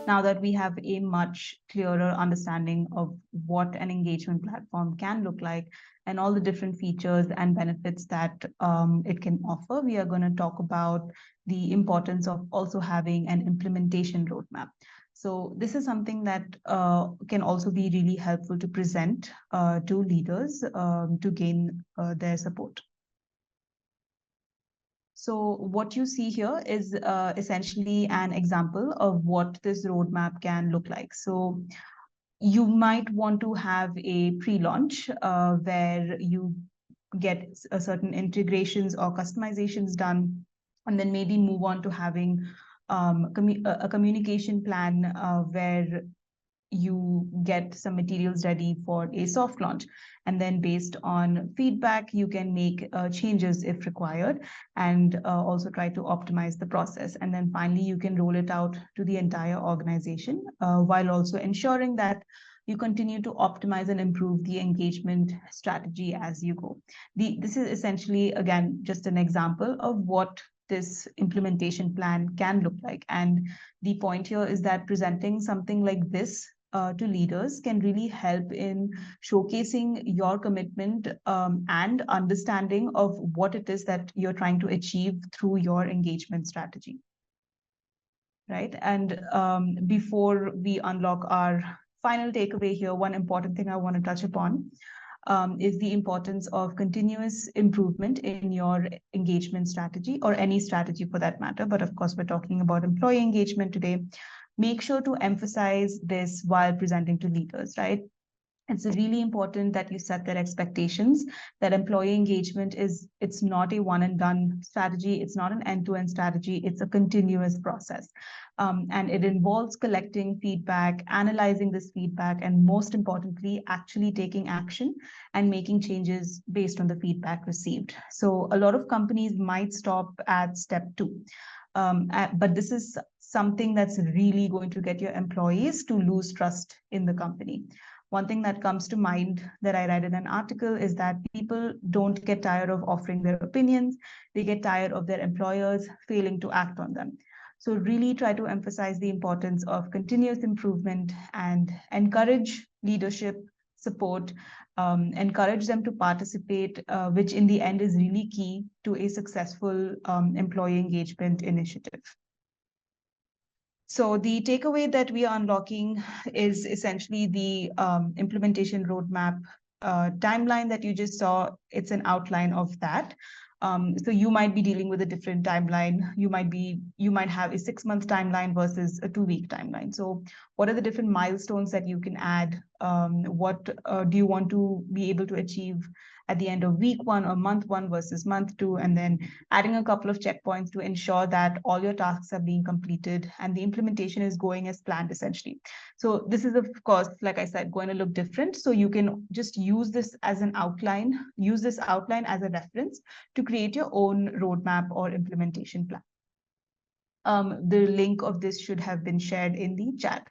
Now that we have a much clearer understanding of what an engagement platform can look like and all the different features and benefits that it can offer, we are going to talk about the importance of also having an implementation roadmap. So this is something that can also be really helpful to present to leaders to gain their support. So what you see here is essentially an example of what this roadmap can look like. So you might want to have a pre-launch where you get a certain integrations or customizations done, and then maybe move on to having a communication plan where you get some materials ready for a soft launch. And then based on feedback, you can make changes if required, and also try to optimize the process. And then finally, you can roll it out to the entire organization while also ensuring that you continue to optimize and improve the engagement strategy as you go. This is essentially, again, just an example of what this implementation plan can look like. And the point here is that presenting something like this to leaders can really help in showcasing your commitment and understanding of what it is that you're trying to achieve through your engagement strategy. Right. And before we unlock our final takeaway here, one important thing I want to touch upon is the importance of continuous improvement in your engagement strategy, or any strategy for that matter. But of course, we're talking about employee engagement today. Make sure to emphasize this while presenting to leaders, right? It's really important that you set their expectations, that employee engagement it's not a one and done strategy. It's not an end-to-end strategy. It's a continuous process. And it involves collecting feedback, analyzing this feedback, and most importantly, actually taking action and making changes based on the feedback received. So a lot of companies might stop at step 2. But this is something that's really going to get your employees to lose trust in the company. One thing that comes to mind that I read in an article is that people don't get tired of offering their opinions. They get tired of their employers failing to act on them. So really try to emphasize the importance of continuous improvement and encourage leadership support, encourage them to participate, which in the end is really key to a successful employee engagement initiative. So the takeaway that we are unlocking is essentially the implementation roadmap timeline that you just saw. It's an outline of that. So you might be dealing with a different timeline. You might have a 6-month timeline versus a 2-week timeline. So what are the different milestones that you can add? What do you want to be able to achieve at the end of week 1 or month 1 versus month 2, and then adding a couple of checkpoints to ensure that all your tasks are being completed and the implementation is going as planned, essentially. So this is, of course, like I said, going to look different. So you can just use this as an outline, use this outline as a reference to create your own roadmap or implementation plan. The link of this should have been shared in the chat.